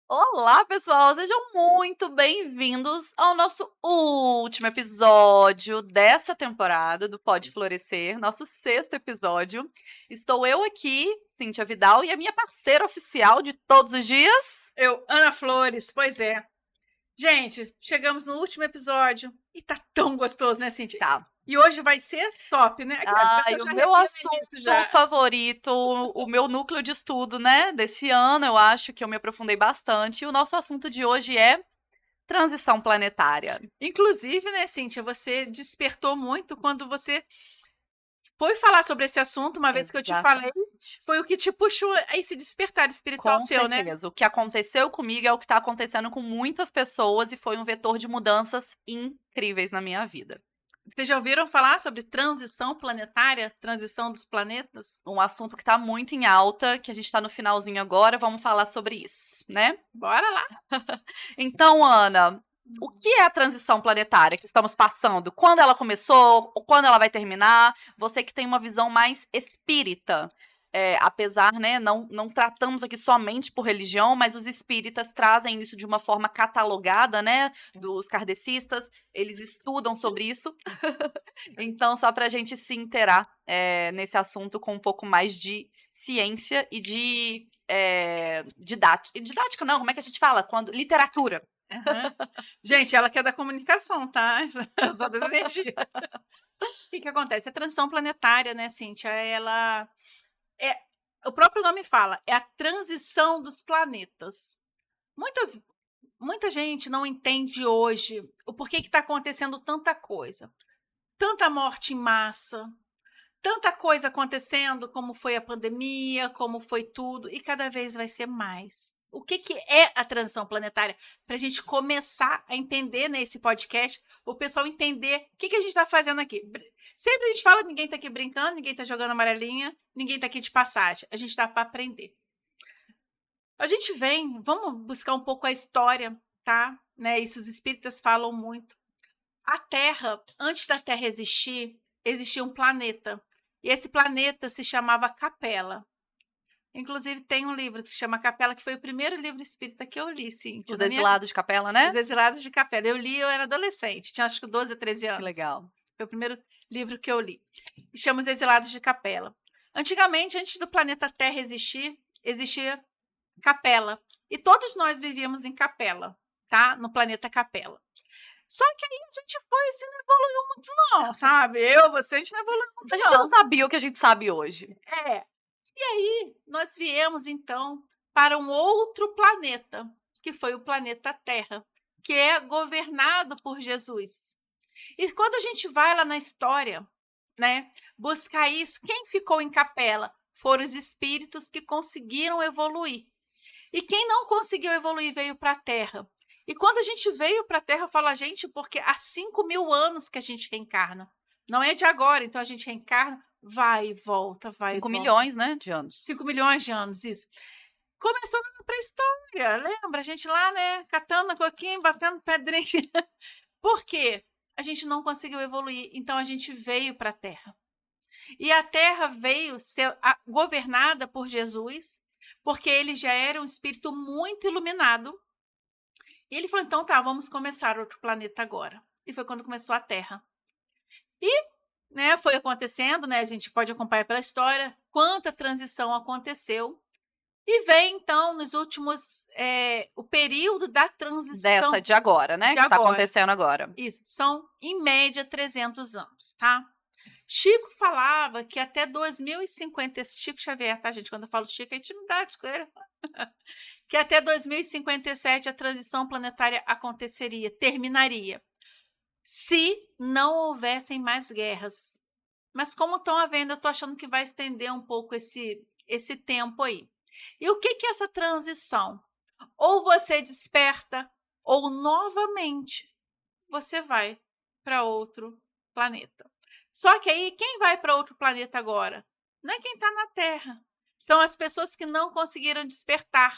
Olá, pessoal! Sejam muito bem-vindos ao nosso último episódio dessa temporada do Pode Florescer, nosso sexto episódio. Estou eu aqui, Cíntia Vidal, e a minha parceira oficial de todos os dias. Eu, Ana Flores, pois é. Gente, chegamos no último episódio e tá tão gostoso, né, Cintia? Tá. E hoje vai ser top, né? A Ai, pessoa o já meu arrepia no início assunto já. favorito, o meu núcleo de estudo, né, desse ano, eu acho que eu me aprofundei bastante. E o nosso assunto de hoje é transição planetária. Inclusive, né, Cíntia, você despertou muito quando você foi falar sobre esse assunto, uma vez que eu te falei, Exatamente. foi o que te puxou a esse despertar espiritual Com seu, né? certeza. O que aconteceu comigo é o que está acontecendo com muitas pessoas e foi um vetor de mudanças incríveis na minha vida. Vocês já ouviram falar sobre transição planetária, transição dos planetas? Um assunto que está muito em alta, que a gente está no finalzinho agora, vamos falar sobre isso, né? Bora lá. Então, Ana, o que é a transição planetária que estamos passando? Quando ela começou? Quando ela vai terminar? Você que tem uma visão mais espírita. Apesar, né, não tratamos aqui somente por religião, mas os espíritas trazem isso de uma forma catalogada, né, dos kardecistas, eles estudam sobre isso. Então, só para a gente se inteirar nesse assunto com um pouco mais de ciência e de didática. Didática não, como é que a gente fala? Literatura. Aham. Gente, ela que é da comunicação, tá? Eu sou das energias. O que acontece? A transição planetária, né, Cíntia, ela é o próprio nome fala, é a transição dos planetas. Muitas muita gente não entende hoje o porquê que está acontecendo tanta coisa. Tanta morte em massa, tanta coisa acontecendo, como foi a pandemia, como foi tudo, e cada vez vai ser mais. O que é a transição planetária? Para a gente começar a entender nesse podcast, o pessoal entender o que a gente está fazendo aqui. Sempre a gente fala, ninguém está aqui brincando, ninguém está jogando amarelinha, ninguém está aqui de passagem. A gente está para aprender. A gente vem, vamos buscar um pouco a história, tá? Né? Isso os espíritas falam muito. A Terra, antes da Terra existir, existia um planeta. E esse planeta se chamava Capela. Inclusive, tem um livro que se chama Capela, que foi o primeiro livro espírita que eu li, Cíntia, Os na minha vida. exilados de capela, Os né? Exilados de Capela. Eu li, eu era adolescente, tinha acho que 12 ou 13 Que anos. legal. Foi o primeiro livro que eu li. E chama Os Exilados de Capela. Antigamente, antes do planeta Terra existir, existia Capela. E todos nós vivíamos em Capela, tá? No planeta Capela. Só que aí a gente foi, assim, não evoluiu muito não, sabe? Eu, você, a gente não evoluiu A muito gente não não. sabia o que a gente sabe hoje. É. E aí, nós viemos, então, para um outro planeta, que foi o planeta Terra, que é governado por Jesus. E quando a gente vai lá na história, né, buscar isso, quem ficou em Capela foram os espíritos que conseguiram evoluir. E quem não conseguiu evoluir veio para a Terra. E quando a gente veio para a Terra, eu falo a gente porque há 5.000 anos que a gente reencarna. Não é de agora, então a gente reencarna, vai e volta, vai e 5 volta. milhões, né, de anos. 5 milhões de anos, isso. Começou na pré-história, lembra? A gente lá, né, catando coquinho, batendo pedrinha. Por quê? A gente não conseguiu evoluir, então a gente veio para a Terra. E a Terra veio ser governada por Jesus, porque ele já era um espírito muito iluminado. E ele falou: então tá, vamos começar outro planeta agora. E foi quando começou a Terra. E, né, foi acontecendo, né? A gente pode acompanhar pela história quanta transição aconteceu. E vem, então, nos últimos. O período da Dessa transição de agora, né, de que está agora. acontecendo agora. Isso, são, em média, 300 anos, tá? Chico falava que até 2050, Chico Xavier, tá, gente? Quando eu falo Chico, é intimidade com ele. Que até 2057 a transição planetária aconteceria, terminaria, se não houvessem mais guerras. Mas como estão havendo, eu estou achando que vai estender um pouco esse tempo aí. E o que é essa transição? Ou você desperta, ou novamente você vai para outro planeta. Só que aí, quem vai para outro planeta agora? Não é quem está na Terra. São as pessoas que não conseguiram despertar.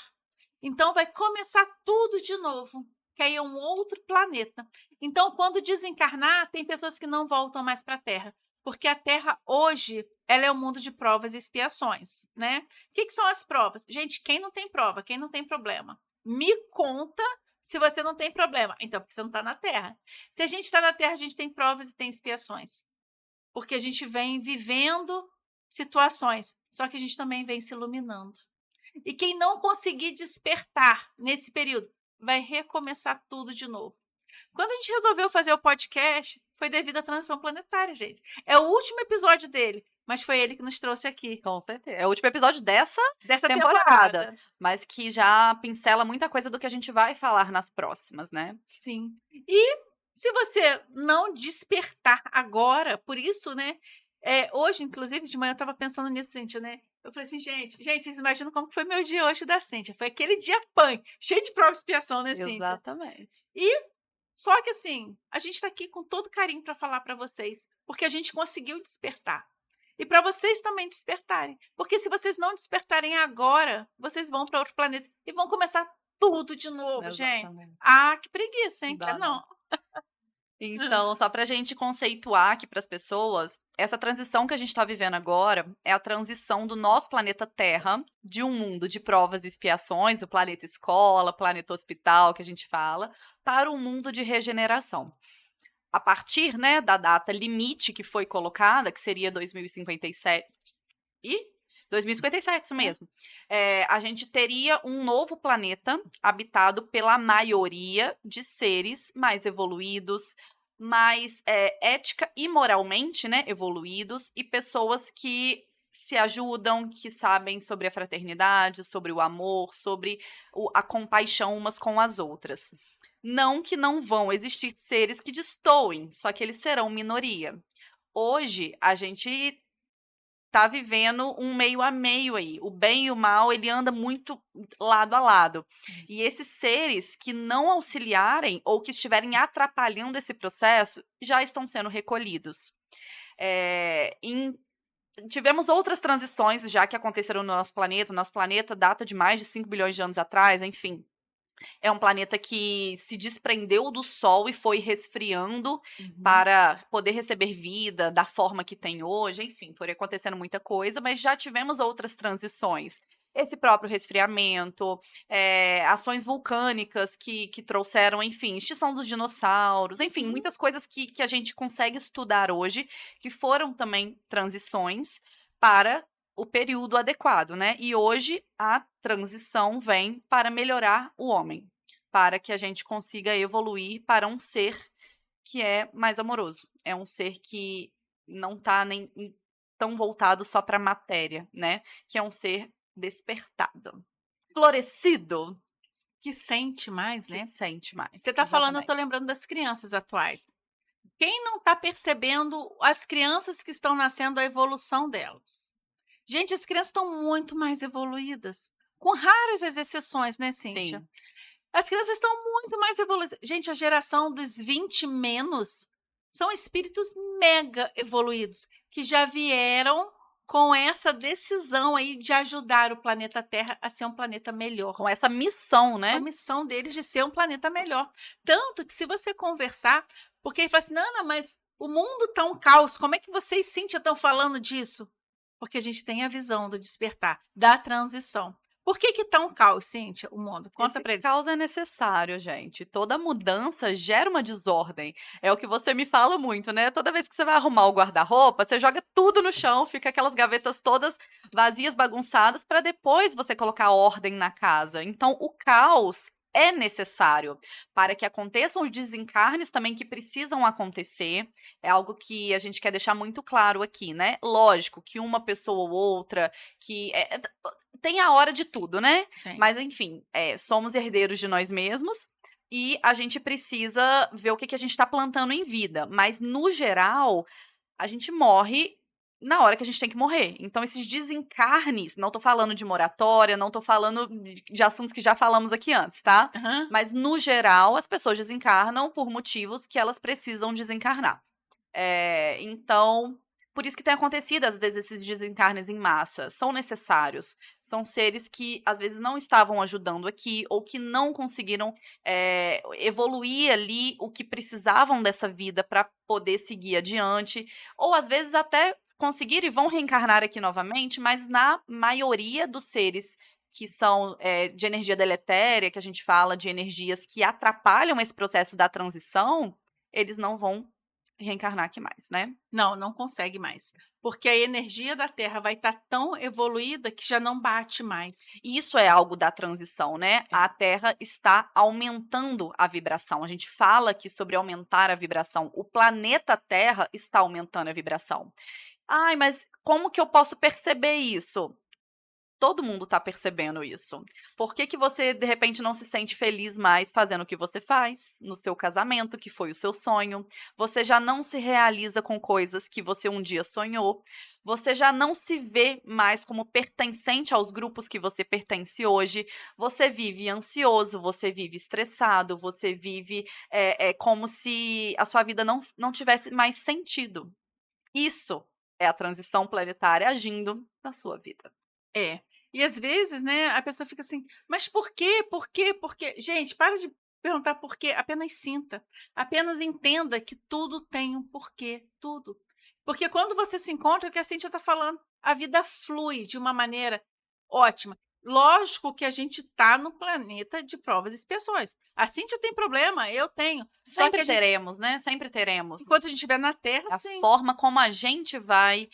Então, vai começar tudo de novo, que aí é um outro planeta. Então, quando desencarnar, tem pessoas que não voltam mais para a Terra, Porque a Terra hoje, ela é um mundo de provas e expiações, né? O que são as provas? Gente, quem não tem prova, quem não tem problema, me conta se você não tem problema. Então, porque você não está na Terra. Se a gente está na Terra, a gente tem provas e tem expiações. Porque a gente vem vivendo situações, só que a gente também vem se iluminando. E quem não conseguir despertar nesse período, vai recomeçar tudo de novo. Quando a gente resolveu fazer o podcast, foi devido à transição planetária, gente. É o último episódio dele, mas foi ele que nos trouxe aqui. Com certeza. É o último episódio dessa Temporada. temporada, mas que já pincela muita coisa do que a gente vai falar nas próximas, né? Sim. E se você não despertar agora, por isso, né? Hoje, inclusive, de manhã eu tava pensando nisso, Cíntia, né? Eu falei assim, gente, vocês imaginam como foi meu dia hoje da Cíntia? Foi aquele dia punk, cheio de prova e expiação, né, Cíntia? Exatamente. Só que assim, a gente tá aqui com todo carinho para falar para vocês, porque a gente conseguiu despertar. E para vocês também despertarem. Porque se vocês não despertarem agora, vocês vão para outro planeta e vão começar tudo de novo, gente. Exatamente. Ah, que preguiça, hein? Dá Quer não. Então, só pra gente conceituar aqui pras pessoas, essa transição que a gente tá vivendo agora é a transição do nosso planeta Terra, de um mundo de provas e expiações, o planeta escola, planeta hospital, que a gente fala, para um mundo de regeneração. A partir, né, da data limite que foi colocada, que seria 2057, 2057, isso mesmo. A gente teria um novo planeta habitado pela maioria de seres mais evoluídos, mais ética e moralmente, né, evoluídos, e pessoas que se ajudam, que sabem sobre a fraternidade, sobre o amor, sobre a compaixão umas com as outras. Não que não vão existir seres que destoem, só que eles serão minoria. Hoje, a gente tá vivendo um meio a meio aí. O bem e o mal, ele anda muito lado a lado. E esses seres que não auxiliarem ou que estiverem atrapalhando esse processo, já estão sendo recolhidos. Tivemos outras transições já que aconteceram no nosso planeta. O nosso planeta data de mais de 5 bilhões de anos atrás, enfim. É um planeta que se desprendeu do Sol e foi resfriando para poder receber vida da forma que tem hoje. Enfim, foi acontecendo muita coisa, mas já tivemos outras transições. Esse próprio resfriamento, ações vulcânicas que trouxeram, enfim, extinção dos dinossauros, enfim, muitas coisas que a gente consegue estudar hoje, que foram também transições para o período adequado, né? E hoje a transição vem para melhorar o homem, para que a gente consiga evoluir para um ser que é mais amoroso. É um ser que não tá nem tão voltado só para a matéria, né? Que é um ser despertado, florescido, Que sente mais, que né? sente mais. Você tá falando, eu tô Exatamente. lembrando das crianças atuais. Quem não tá percebendo as crianças que estão nascendo, a evolução delas? Gente, as crianças estão muito mais evoluídas, com raras exceções, né, Cíntia? Sim. As crianças estão muito mais evoluídas. Gente, a geração dos 20 menos são espíritos mega evoluídos, que já vieram com essa decisão aí de ajudar o planeta Terra a ser um planeta melhor. Com essa missão, né? A missão deles de ser um planeta melhor. Tanto que se você conversar, porque ele fala assim, Nana, mas o mundo tá um caos, como é que vocês, Cíntia, estão falando disso? Porque a gente tem a visão do despertar, da transição. Por que tá um caos, Cíntia, o mundo? Conta Esse pra eles. caos é necessário, gente. Toda mudança gera uma desordem. É o que você me fala muito, né? Toda vez que você vai arrumar o guarda-roupa, você joga tudo no chão, fica aquelas gavetas todas vazias, bagunçadas, para depois você colocar ordem na casa. Então, o caos é necessário para que aconteçam os desencarnes também que precisam acontecer. É algo que a gente quer deixar muito claro aqui, né? Lógico que uma pessoa ou outra que tem a hora de tudo, né? Sim. Mas, enfim, somos herdeiros de nós mesmos e a gente precisa ver o que a gente está plantando em vida. Mas, no geral, a gente morre na hora que a gente tem que morrer. Então, esses desencarnes, não tô falando de moratória, não tô falando de assuntos que já falamos aqui antes, tá? Mas, no geral, as pessoas desencarnam por motivos que elas precisam desencarnar. Então, por isso que tem acontecido, às vezes, esses desencarnes em massa. São necessários. São seres que, às vezes, não estavam ajudando aqui ou que não conseguiram evoluir ali o que precisavam dessa vida para poder seguir adiante. Ou, às vezes, até conseguir e vão reencarnar aqui novamente, mas na maioria dos seres que são de energia deletéria, que a gente fala de energias que atrapalham esse processo da transição, eles não vão reencarnar aqui mais, né? Não consegue mais. Porque a energia da Terra vai estar tão evoluída que já não bate mais. Isso é algo da transição, né? A Terra está aumentando a vibração. A gente fala aqui sobre aumentar a vibração. O planeta Terra está aumentando a vibração. Ai, mas como que eu posso perceber isso? Todo mundo tá percebendo isso. Por que que você, de repente, não se sente feliz mais fazendo o que você faz no seu casamento, que foi o seu sonho? Você já não se realiza com coisas que você um dia sonhou. Você já não se vê mais como pertencente aos grupos que você pertence hoje. Você vive ansioso, você vive estressado, você vive como se a sua vida não tivesse mais sentido. Isso é a transição planetária agindo na sua vida. É. E às vezes, né, a pessoa fica assim, mas por quê? Por quê? Por quê? Gente, para de perguntar por quê, apenas sinta. Apenas entenda que tudo tem um porquê, tudo. Porque quando você se encontra, é o que a Cíntia está falando, a vida flui de uma maneira ótima. Lógico que a gente está no planeta de provas e expiações. A Cíntia tem problema, eu tenho. Só que Sempre a gente, teremos, né? Sempre teremos. enquanto a gente estiver na Terra, A sim. forma como a gente vai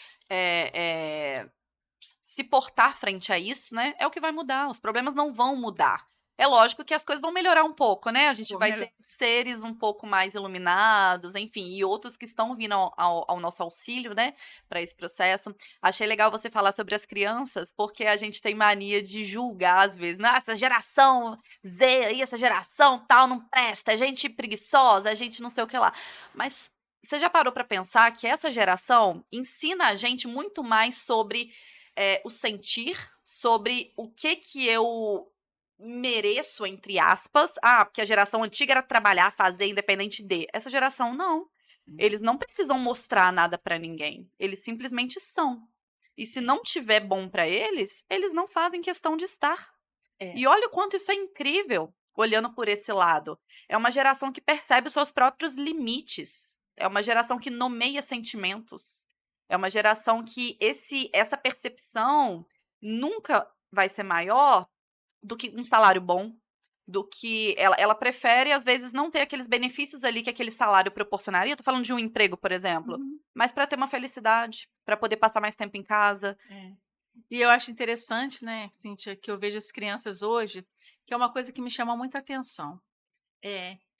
se portar frente a isso, né? É o que vai mudar. Os problemas não vão mudar. É lógico que as coisas vão melhorar um pouco, né? A gente Vão vai melhorar. ter seres um pouco mais iluminados, enfim, e outros que estão vindo ao nosso auxílio, né, para esse processo. Achei legal você falar sobre as crianças, porque a gente tem mania de julgar às vezes. Nossa, essa geração Z aí, essa geração tal, não presta, é gente preguiçosa, é gente não sei o que lá. Mas você já parou para pensar que essa geração ensina a gente muito mais sobre o sentir, sobre o que eu mereço, entre aspas. Ah, porque a geração antiga era trabalhar, fazer, independente de. Essa geração, não. Eles não precisam mostrar nada pra ninguém. Eles simplesmente são. E se não tiver bom pra eles, eles não fazem questão de estar. É. E olha o quanto isso é incrível, olhando por esse lado. É uma geração que percebe os seus próprios limites. É uma geração que nomeia sentimentos. É uma geração que essa percepção nunca vai ser maior do que um salário bom, do que ela prefere, às vezes, não ter aqueles benefícios ali que aquele salário proporcionaria. Tô falando de um emprego, por exemplo, mas para ter uma felicidade, para poder passar mais tempo em casa. É. E eu acho interessante, né, Cíntia, que eu vejo as crianças hoje, que é uma coisa que me chama muita atenção.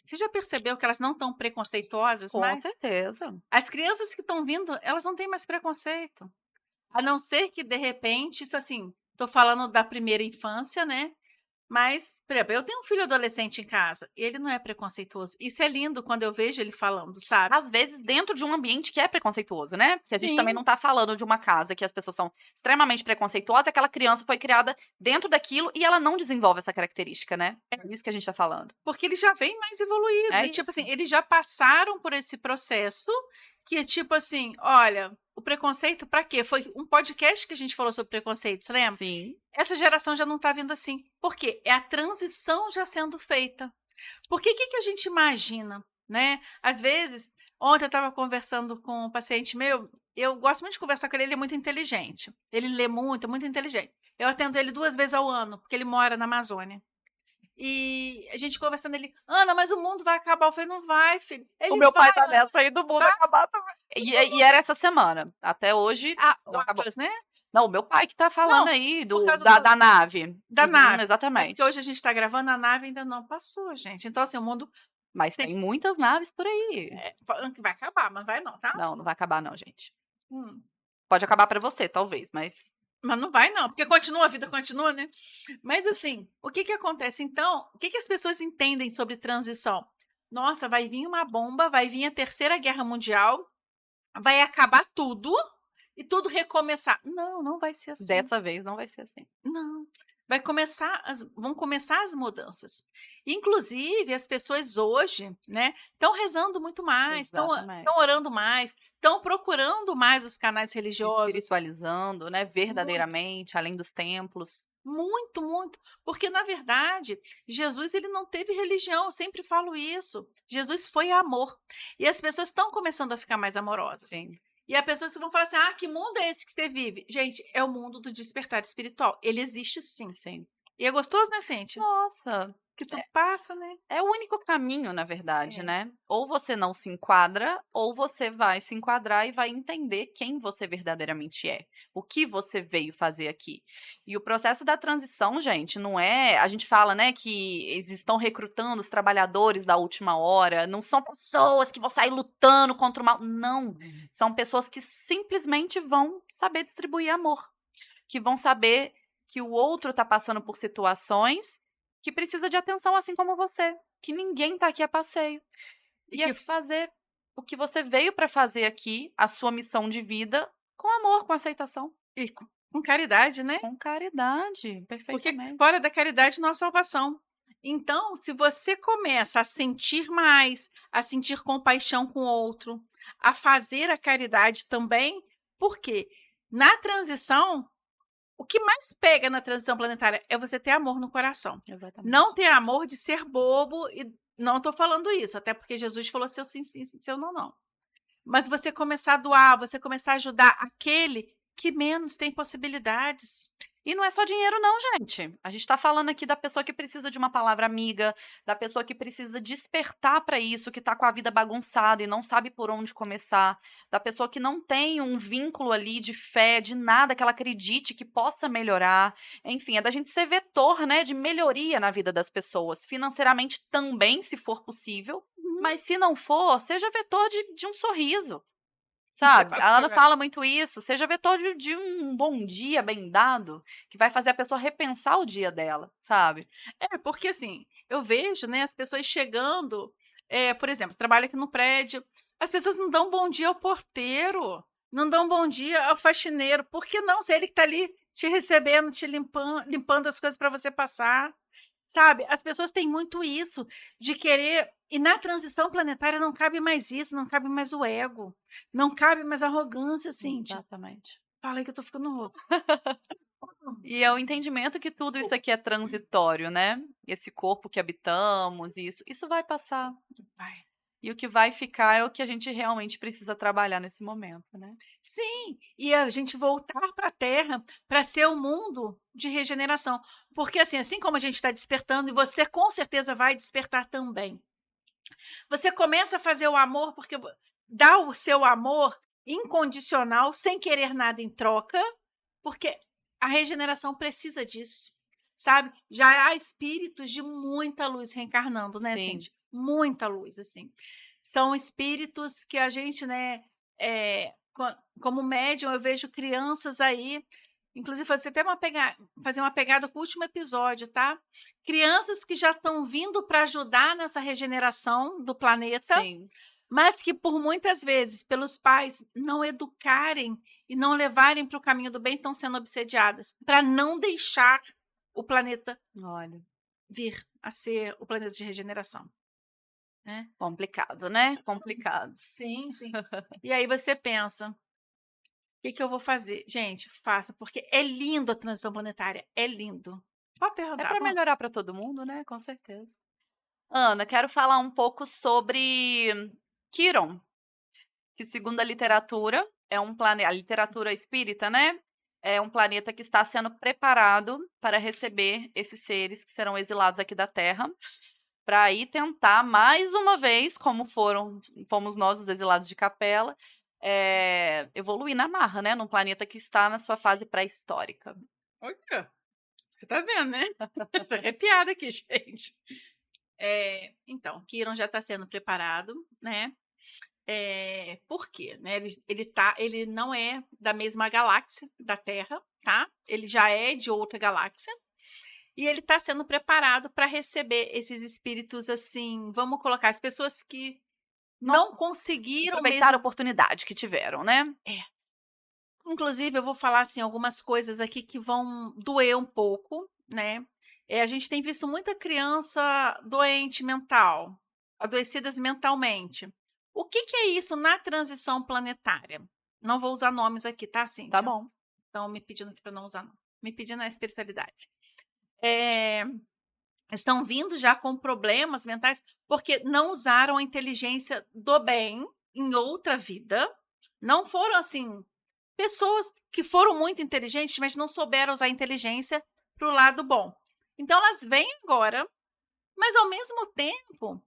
Você já percebeu que elas não estão preconceituosas Com mais? certeza. As crianças que estão vindo, elas não têm mais preconceito. A não ser que, de repente, isso assim, tô falando da primeira infância, né? Mas, por exemplo, eu tenho um filho adolescente em casa, e ele não é preconceituoso. Isso é lindo quando eu vejo ele falando, sabe? Às vezes, dentro de um ambiente que é preconceituoso, né? Porque a gente Sim. também não tá falando de uma casa que as pessoas são extremamente preconceituosas, aquela criança foi criada dentro daquilo e ela não desenvolve essa característica, né? É isso que a gente tá falando. Porque eles já vêm mais evoluídos. É E, tipo isso. assim, eles já passaram por esse processo que, tipo assim, olha, o preconceito pra quê? Foi um podcast que a gente falou sobre preconceito, você lembra? Sim. Essa geração já não tá vindo assim. Por quê? É a transição já sendo feita. Porque o que a gente imagina, né? Às vezes, ontem eu estava conversando com um paciente meu, eu gosto muito de conversar com ele é muito inteligente. Ele lê muito, muito inteligente. Eu atendo ele 2 vezes ao ano, porque ele mora na Amazônia. E a gente conversando, ele, Ana, mas o mundo vai acabar. Eu falei, não vai, filho. Ele O meu pai vai, tá nessa aí do mundo vai. acabar também. E era essa semana. Até hoje. O não acabou. Atlas, né? Não, o meu pai que tá falando Não, aí por causa da nave. Da nave. Exatamente. Porque hoje a gente tá gravando, a nave ainda não passou, gente. Então, assim, o mundo Mas tem muitas naves por aí. falando que vai acabar, mas vai não, tá? Não vai acabar não, gente. Hum. Pode acabar pra você, talvez, mas Mas não vai não, porque continua, a vida continua, né? Mas assim, o que acontece? Então, o que as pessoas entendem sobre transição? Nossa, vai vir uma bomba, vai vir a Terceira Guerra Mundial, vai acabar tudo e tudo recomeçar. Não vai ser assim. dessa vez não vai ser assim. Não. vão começar as mudanças. Inclusive, as pessoas hoje, né, estão rezando muito mais, estão Exatamente. orando mais, estão procurando mais os canais Se religiosos. espiritualizando, né, Muito, verdadeiramente, além dos templos. muito, muito. Porque, na verdade, Jesus ele não teve religião, eu sempre falo isso. Jesus foi amor. E as pessoas estão começando a ficar mais amorosas. Sim, E as pessoas vão falar assim: ah, que mundo é esse que você vive? Gente, é o mundo do despertar espiritual. Ele existe sim. sim. E é gostoso, né, Cíntia? Nossa, Que tudo passa, né? é o único caminho, na verdade, É. né. Ou você não se enquadra, ou você vai se enquadrar e vai entender quem você verdadeiramente é, o que você veio fazer aqui. E o processo da transição, gente, não é a gente fala, né, que eles estão recrutando os trabalhadores da última hora, não são pessoas que vão sair lutando contra o mal, não, são pessoas que simplesmente vão saber distribuir amor, que vão saber que o outro está passando por situações que precisa de atenção assim como você, que ninguém tá aqui a passeio. E E é que fazer o que você veio para fazer aqui, a sua missão de vida, com amor, com aceitação, e com caridade, né? com caridade, Porque perfeitamente. fora da caridade não há salvação. Então, se você começa a sentir mais, a sentir compaixão com o outro, a fazer a caridade também, porque na transição, o que mais pega na transição planetária é você ter amor no coração. Exatamente. Não ter amor de ser bobo, e não estou falando isso, até porque Jesus falou seu sim, sim, sim, seu não, não. Mas você começar a doar, você começar a ajudar aquele que menos tem possibilidades. E não é só dinheiro não, gente. A gente tá falando aqui da pessoa que precisa de uma palavra amiga, da pessoa que precisa despertar para isso, que tá com a vida bagunçada e não sabe por onde começar, da pessoa que não tem um vínculo ali de fé, de nada que ela acredite que possa melhorar. Enfim, é da gente ser vetor, né, de melhoria na vida das pessoas, financeiramente também, se for possível, Uhum. mas se não for, seja vetor de um sorriso. Sabe, a Ana fala muito isso, seja vetor de um bom dia bem dado, que vai fazer a pessoa repensar o dia dela, sabe. É, porque assim, eu vejo, né, as pessoas chegando, por exemplo, trabalho aqui no prédio, as pessoas não dão bom dia ao porteiro, não dão bom dia ao faxineiro, por que não? Se ele que tá ali te recebendo, te limpando as coisas para você passar, sabe? As pessoas têm muito isso de querer, e na transição planetária não cabe mais isso, não cabe mais o ego, não cabe mais a arrogância, Cíntia. Exatamente. Fala aí que eu tô ficando louca. E é o entendimento que tudo isso Desculpa. aqui é transitório, né, esse corpo que habitamos, isso vai passar, Vai. e o que vai ficar é o que a gente realmente precisa trabalhar nesse momento, né. Sim, e a gente voltar para a Terra para ser um mundo de regeneração. Porque assim como a gente está despertando, e você com certeza vai despertar também. Você começa a fazer o amor porque dá o seu amor incondicional, sem querer nada em troca, porque a regeneração precisa disso, sabe? Já há espíritos de muita luz reencarnando, né, Sim, Cindy? Muita luz, assim. São espíritos que a gente, né, como médium, eu vejo crianças aí, inclusive fazer uma pegada com o último episódio, tá? Crianças que já estão vindo para ajudar nessa regeneração do planeta, sim. mas que por muitas vezes, pelos pais não educarem e não levarem para o caminho do bem, estão sendo obsediadas, para não deixar o planeta Olha, vir a ser o planeta de regeneração, né. complicado, né, complicado. Sim, sim. E aí você pensa: que eu vou fazer?". Gente, faça, porque é lindo a transição planetária, é lindo. Pode É perguntar, para vamos. melhorar para todo mundo, né, com certeza. Ana, quero falar um pouco sobre Quiron, que segundo a literatura, é um planeta, a literatura espírita, né, é um planeta que está sendo preparado para receber esses seres que serão exilados aqui da Terra, para aí tentar mais uma vez, como fomos nós os exilados de Capela, evoluir na marra, né, num planeta que está na sua fase pré-histórica. Olha, você tá vendo, né? Tô arrepiada aqui, gente. Então, Quirón já está sendo preparado, né. Por quê, né, ele não é da mesma galáxia da Terra, tá, ele já é de outra galáxia, e ele está sendo preparado para receber esses espíritos, assim, vamos colocar, as pessoas que Não não conseguiram aproveitar a mesmo. oportunidade que tiveram, né. É, inclusive eu vou falar, assim, algumas coisas aqui que vão doer um pouco, né? A gente tem visto muita criança doente mental, adoecidas mentalmente. O que que é isso na transição planetária? Não vou usar nomes aqui, tá, Tá Cíntia? bom. Estão me pedindo aqui para não usar nome. Me pedindo a espiritualidade. É, estão vindo já com problemas mentais porque não usaram a inteligência do bem em outra vida. Não foram assim pessoas que foram muito inteligentes, mas não souberam usar a inteligência para o lado bom. Então elas vêm agora, mas ao mesmo tempo,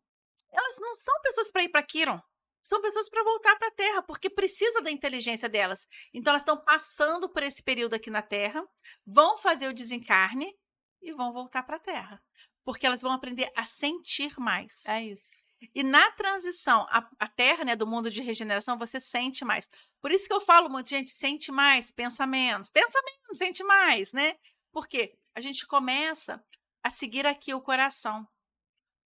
elas não são pessoas para ir para Quiron. São pessoas para voltar para a Terra, porque precisa da inteligência delas. Então elas estão passando por esse período aqui na Terra, vão fazer o desencarne e vão voltar para a Terra. Porque elas vão aprender a sentir mais. É isso. E na transição, a Terra, né, do mundo de regeneração, você sente mais. Por isso que eu falo muito, gente, sente mais, pensa menos, sente mais, né? Porque a gente começa a seguir aqui o coração.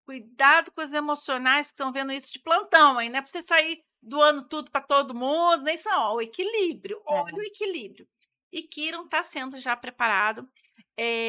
Cuidado com os emocionais que estão vendo isso de plantão, hein? Não é para você sair doando tudo para todo mundo, nem isso, não. O equilíbrio, olha o equilíbrio. E Quiron está sendo já preparado.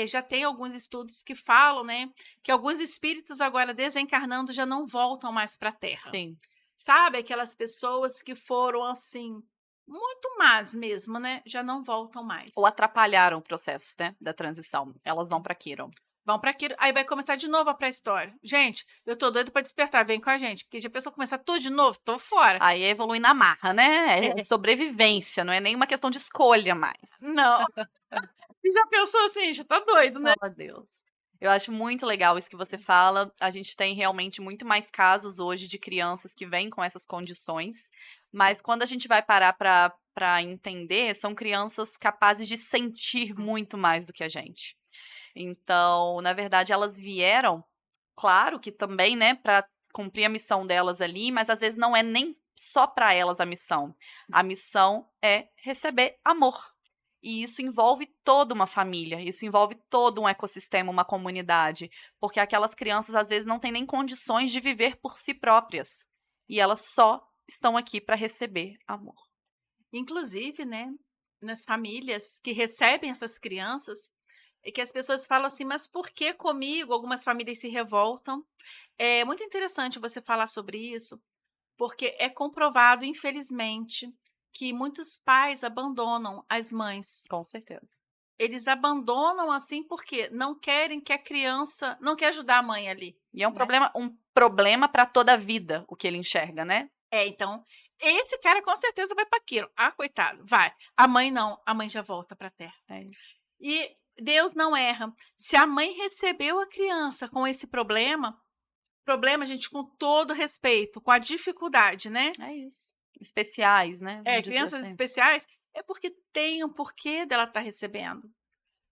Já tem alguns estudos que falam, né, que alguns espíritos agora desencarnando já não voltam mais para a Terra. Sim. Sabe, aquelas pessoas que foram assim, muito más mesmo, né, já não voltam mais. Ou atrapalharam o processo, né, da transição. Elas vão para Quiron. Vão para Quiron, aí vai começar de novo a pré-história. Gente, eu tô doido para despertar, vem com a gente, porque já pensou começar tudo de novo? Tô fora. Aí evolui na marra, né? É sobrevivência, não é nenhuma questão de escolha mais. Não. E já pensou assim, já tá doido, né? Só Deus. Eu acho muito legal isso que você fala. A gente tem realmente muito mais casos hoje de crianças que vêm com essas condições, mas quando a gente vai parar para entender, são crianças capazes de sentir muito mais do que a gente. Então, na verdade, elas vieram, claro que também, né, para cumprir a missão delas ali, mas às vezes não é nem só para elas a missão. A missão é receber amor. E isso envolve toda uma família, isso envolve todo um ecossistema, uma comunidade, porque aquelas crianças às vezes não têm nem condições de viver por si próprias. E elas só estão aqui para receber amor. Inclusive, né, nas famílias que recebem essas crianças, é que as pessoas falam assim, mas por que comigo? Algumas famílias se revoltam. É muito interessante você falar sobre isso, porque é comprovado, infelizmente, que muitos pais abandonam as mães. Com certeza. Eles abandonam assim porque não querem que a criança, não quer ajudar a mãe ali. E é um problema para toda a vida, o que ele enxerga, né? Então, esse cara com certeza vai para aquilo. Ah, coitado, vai. A mãe não, a mãe já volta para a Terra. É isso. E Deus não erra. Se a mãe recebeu a criança com esse problema, gente, com todo respeito, com a dificuldade, né? É isso. Especiais, né? Vamos dizer Crianças assim. especiais, é porque tem um porquê dela estar recebendo.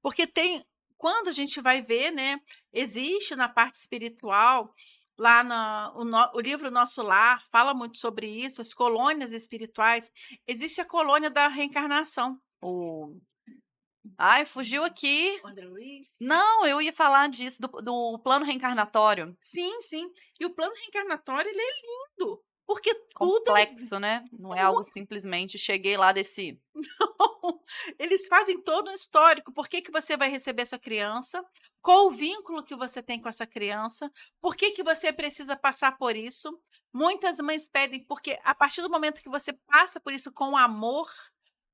Porque tem, quando a gente vai ver, né? Existe na parte espiritual, lá o livro Nosso Lar fala muito sobre isso, as colônias espirituais. Existe a colônia da reencarnação. Ai, fugiu aqui. André Luiz? Não, eu ia falar disso, do plano reencarnatório. Sim, sim. E o plano reencarnatório, ele é lindo. Porque tudo Complexo, né? Não é algo simplesmente cheguei lá, desci. Não, eles fazem todo um histórico. Por que que você vai receber essa criança? Qual o vínculo que você tem com essa criança? Por que que você precisa passar por isso? Muitas mães pedem, porque a partir do momento que você passa por isso com amor,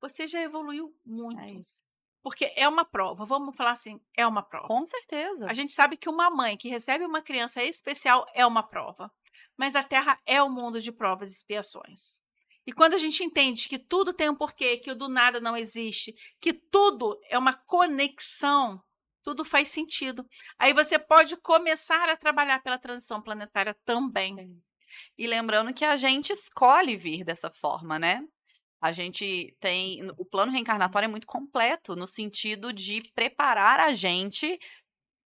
você já evoluiu muito. É isso. Porque é uma prova, vamos falar assim, é uma prova. Com certeza. A gente sabe que uma mãe que recebe uma criança especial é uma prova. Mas a Terra é o mundo de provas e expiações. E quando a gente entende que tudo tem um porquê, que o do nada não existe, que tudo é uma conexão, tudo faz sentido. Aí você pode começar a trabalhar pela transição planetária também. Sim. E lembrando que a gente escolhe vir dessa forma, né? A gente tem. O plano reencarnatório é muito completo, no sentido de preparar a gente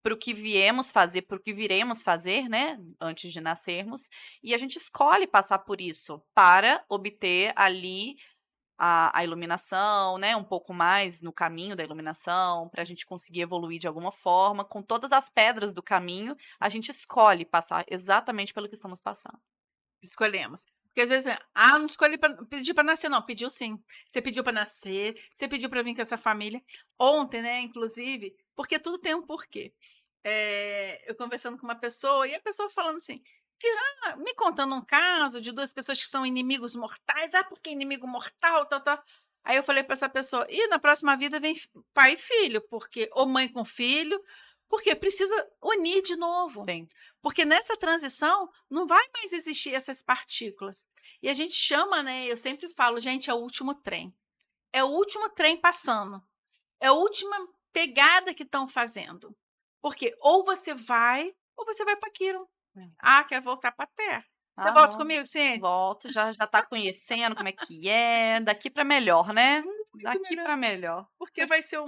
para o que viemos fazer, para o que viremos fazer, né, antes de nascermos, e a gente escolhe passar por isso para obter ali a iluminação, né, um pouco mais no caminho da iluminação, para a gente conseguir evoluir de alguma forma, com todas as pedras do caminho, a gente escolhe passar exatamente pelo que estamos passando. Escolhemos. Porque às vezes, não escolhi pedir para nascer, não. Pediu sim. Você pediu para nascer, você pediu para vir com essa família. Ontem, né, inclusive, Porque tudo tem um porquê. Eu conversando com uma pessoa, e a pessoa falando assim, me contando um caso de 2 pessoas que são inimigos mortais. Porque inimigo mortal, tal, tal. Aí eu falei para essa pessoa, e na próxima vida vem pai e filho, porque ou mãe com filho, porque precisa unir de novo. Sim. Porque nessa transição não vai mais existir essas partículas. E a gente chama, né? Eu sempre falo, gente, é o último trem. É o último trem passando. É a última pegada que estão fazendo. Porque ou você vai para aquilo. Quero voltar para a Terra. Você volta Não. comigo, sim? Volto, já tá conhecendo como é que é, daqui para melhor, né? Daqui melhor. para melhor. Porque vai ser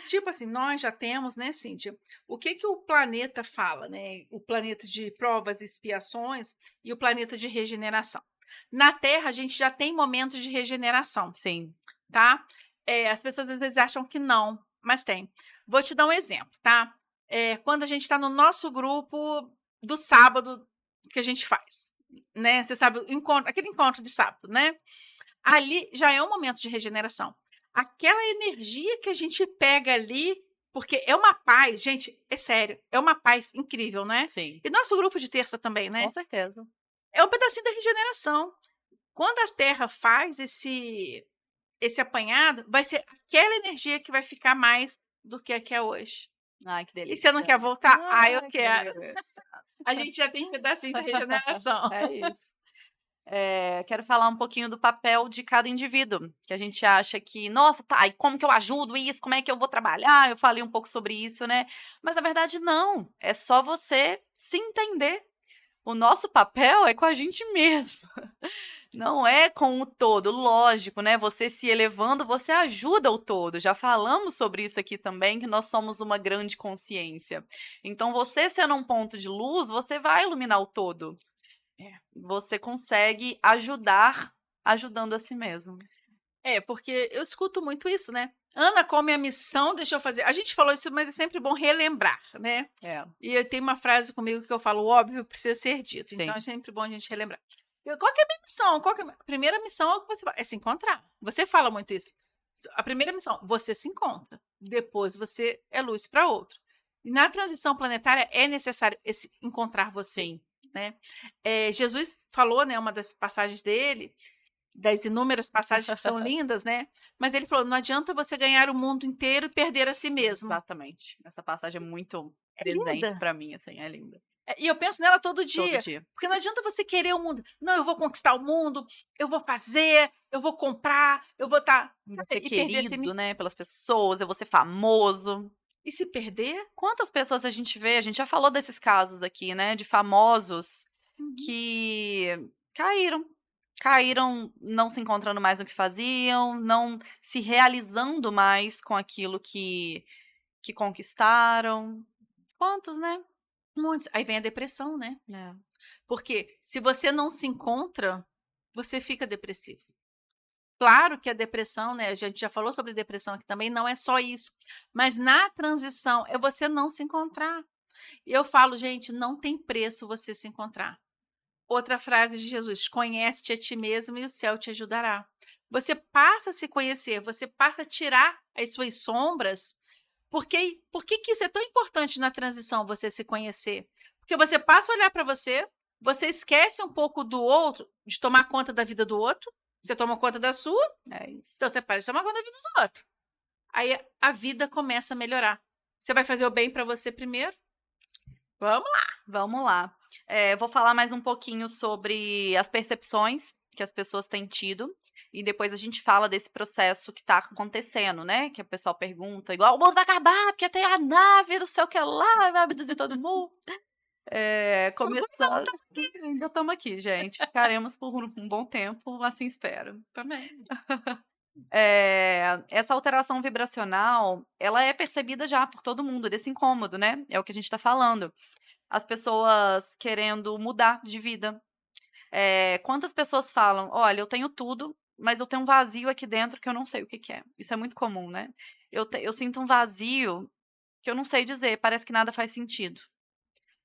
tipo assim, nós já temos, né, Cíntia, o que o planeta fala, né? O planeta de provas e expiações e o planeta de regeneração. Na Terra, a gente já tem momentos de regeneração, Sim. tá? As pessoas às vezes acham que não, mas tem. Vou te dar um exemplo, tá? Quando a gente está no nosso grupo do sábado que a gente faz, né? Você sabe, aquele encontro de sábado, né? Ali já é um momento de regeneração. Aquela energia que a gente pega ali, porque é uma paz, gente, é sério, é uma paz incrível, né? Sim. E nosso grupo de terça também, né? Com certeza. É um pedacinho da regeneração. Quando a Terra faz esse apanhado, vai ser aquela energia que vai ficar mais do que a que é hoje. Ai, que E delícia. você não quer voltar? Eu que quero. delícia. A gente já tem pedacinho da regeneração. É isso. Quero falar um pouquinho do papel de cada indivíduo, que a gente acha que, nossa, tá, e como que eu ajudo isso? Como é que eu vou trabalhar? Eu falei um pouco sobre isso, né? Mas na verdade não, é só você se entender. O nosso papel é com a gente mesmo, não é com o todo, lógico, né? Você se elevando, você ajuda o todo. Já falamos sobre isso aqui também, que nós somos uma grande consciência. Então, você sendo um ponto de luz, você vai iluminar o todo. Você consegue ajudar ajudando a si mesmo. Porque eu escuto muito isso, né? Ana, qual a minha missão? Deixa eu fazer. A gente falou isso, mas é sempre bom relembrar, né? E eu tenho uma frase comigo que eu falo, o óbvio precisa ser dito. Então é sempre bom a gente relembrar. Qual que é a minha missão? A primeira missão é o que você é se encontrar. Você fala muito isso. A primeira missão, você se encontra. Depois você é luz para outro. E na transição planetária é necessário encontrar você. Sim. Né? Jesus falou, né, uma das passagens dele, das inúmeras passagens que são lindas, né? Mas ele falou, não adianta você ganhar o mundo inteiro e perder a si mesmo. Exatamente. Essa passagem é muito presente para mim, assim, é linda. E eu penso nela todo dia. Todo dia. Porque não adianta você querer o mundo. Não, eu vou conquistar o mundo, eu vou fazer, eu vou comprar, eu vou estar... Vou ser querido, né, pelas pessoas, eu vou ser famoso. E se perder? Quantas pessoas a gente vê, a gente já falou desses casos aqui, né, de famosos que caíram não se encontrando mais no que faziam, não se realizando mais com aquilo que conquistaram. Quantos, né? Muitos. Aí vem a depressão, né? É. Porque se você não se encontra, você fica depressivo. Claro que a depressão, né? A gente já falou sobre depressão aqui também, não é só isso. Mas na transição é você não se encontrar. E eu falo, gente, não tem preço você se encontrar. Outra frase de Jesus: conhece-te a ti mesmo e o céu te ajudará. Você passa a se conhecer, você passa a tirar as suas sombras. Por que isso é tão importante na transição, você se conhecer? Porque você passa a olhar para você esquece um pouco do outro, de tomar conta da vida do outro. Você toma conta da sua, É isso. então você para de tomar conta da vida dos outros. Aí a vida começa a melhorar. Você vai fazer o bem para você primeiro? Vamos lá. Vou falar mais um pouquinho sobre as percepções que as pessoas têm tido. E depois a gente fala desse processo que tá acontecendo, né? Que o pessoal pergunta, igual, o mundo vai acabar, porque tem a nave, não sei o que lá, vai abduzir todo mundo. Começando. Ainda estamos aqui, gente. Ficaremos por um bom tempo, assim espero. Também. Essa alteração vibracional, ela é percebida já por todo mundo, desse incômodo, né? É o que a gente tá falando. As pessoas querendo mudar de vida. Quantas pessoas falam, olha, eu tenho tudo, mas eu tenho um vazio aqui dentro que eu não sei o que é. Isso é muito comum, né? Eu sinto um vazio que eu não sei dizer, parece que nada faz sentido.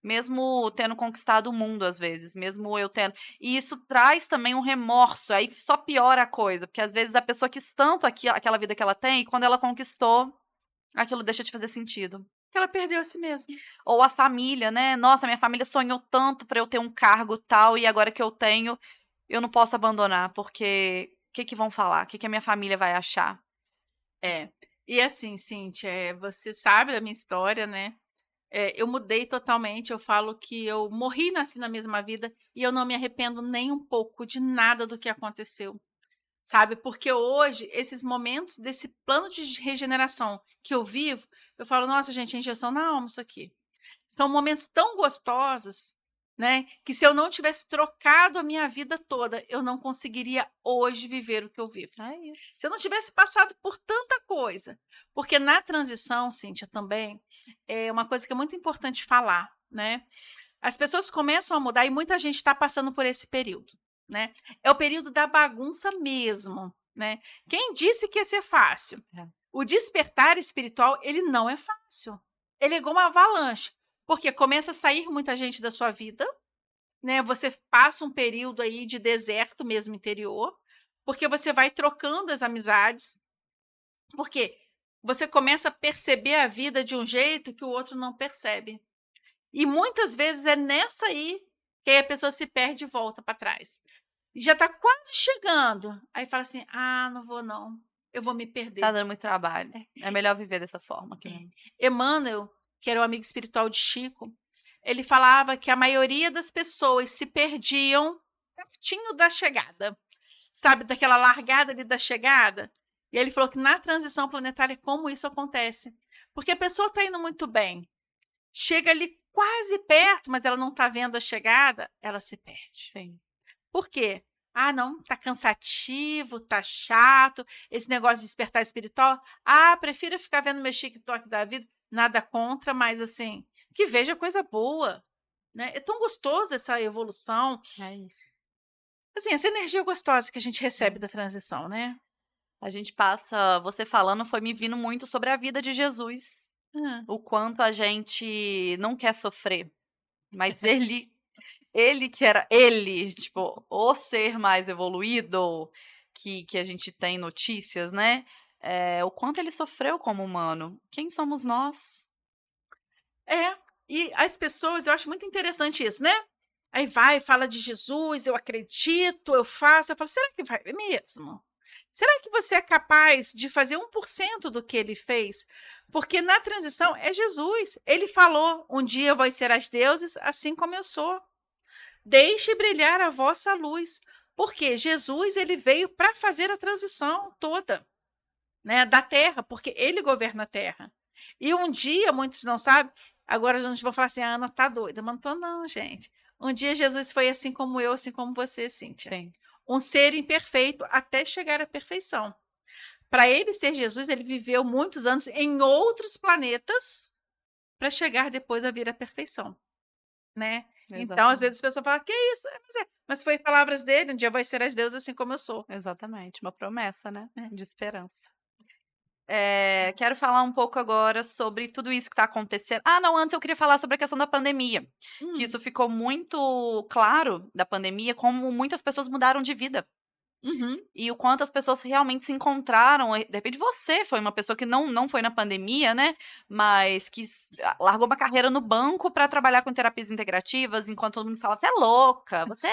Mesmo tendo conquistado o mundo, às vezes, mesmo eu tendo. E isso traz também um remorso, aí só piora a coisa, porque às vezes a pessoa quis tanto aquela vida que ela tem, e quando ela conquistou, aquilo deixa de fazer sentido. Que ela perdeu a si mesma. Ou a família, né? Nossa, minha família sonhou tanto pra eu ter um cargo tal e agora que eu tenho, eu não posso abandonar, porque o que que vão falar? O que que a minha família vai achar? É. E assim, Cíntia, você sabe da minha história, né? Eu mudei totalmente. Eu falo que eu morri e nasci na mesma vida e eu não me arrependo nem um pouco de nada do que aconteceu, sabe? Porque hoje, esses momentos desse plano de regeneração que eu vivo, eu falo, nossa, gente, é injeção na alma isso aqui. São momentos tão gostosos, né? Que se eu não tivesse trocado a minha vida toda, eu não conseguiria hoje viver o que eu vivo. É isso. Se eu não tivesse passado por tanta coisa. Porque na transição, Cíntia, também, é uma coisa que é muito importante falar, né? As pessoas começam a mudar e muita gente está passando por esse período, né? É o período da bagunça mesmo, né? Quem disse que ia ser fácil? É. O despertar espiritual, ele não é fácil. Ele é igual uma avalanche, porque começa a sair muita gente da sua vida, né? Você passa um período aí de deserto mesmo interior, porque você vai trocando as amizades, porque você começa a perceber a vida de um jeito que o outro não percebe. E muitas vezes é nessa aí que aí a pessoa se perde e volta para trás. E já está quase chegando. Aí fala assim: ah, não vou não. Eu vou me Tá perder. dando muito trabalho. É melhor viver dessa forma. Que... Emmanuel, que era o amigo espiritual de Chico, ele falava que a maioria das pessoas se perdiam pertinho da chegada. Sabe, daquela largada ali da chegada? E ele falou que na transição planetária, como isso acontece? Porque a pessoa está indo muito bem. Chega ali quase perto, mas ela não está vendo a chegada, ela se perde. Sim. Por quê? Ah, não, tá cansativo, tá chato, esse negócio de despertar espiritual. Ah, prefiro ficar vendo meu TikTok da vida, nada contra, mas assim, que veja coisa boa, né? É tão gostoso essa evolução, É isso. assim, essa energia gostosa que a gente recebe da transição, né? A gente passa, você falando, foi me vindo muito sobre a vida de Jesus. Hã. O quanto a gente não quer sofrer. Mas ele que era ele, tipo, o ser mais evoluído que a gente tem notícias, né? O quanto ele sofreu como humano. Quem somos nós? É, e as pessoas, eu acho muito interessante isso, né? Aí vai, fala de Jesus, eu acredito, eu faço. Eu falo, será que vai mesmo? Será que você é capaz de fazer 1% do que ele fez? Porque na transição é Jesus. Ele falou: um dia vós serás deuses, assim como eu sou. Deixe brilhar a vossa luz. Porque Jesus ele veio para fazer a transição toda, né, da terra, porque ele governa a terra. E um dia, muitos não sabem, agora a gente vai falar assim: a Ana tá doida. Mas não tô, não, gente. Um dia Jesus foi assim como eu, assim como você, Cíntia. Sim. Um ser imperfeito até chegar à perfeição. Para ele ser Jesus, ele viveu muitos anos em outros planetas para chegar depois a vir à perfeição, né? Então, às Exatamente. vezes, as pessoas falam: que isso? Mas foi palavras dele: um dia vai ser as deusas assim como eu sou. Exatamente. Uma promessa, né? É. De esperança. Quero falar um pouco agora sobre tudo isso que está acontecendo. Ah, não, antes eu queria falar sobre a questão da pandemia. Que isso ficou muito claro da pandemia, como muitas pessoas mudaram de vida. Uhum. E o quanto as pessoas realmente se encontraram. De repente você foi uma pessoa que não foi na pandemia, né? Mas que largou uma carreira no banco para trabalhar com terapias integrativas, enquanto todo mundo fala, você é louca, você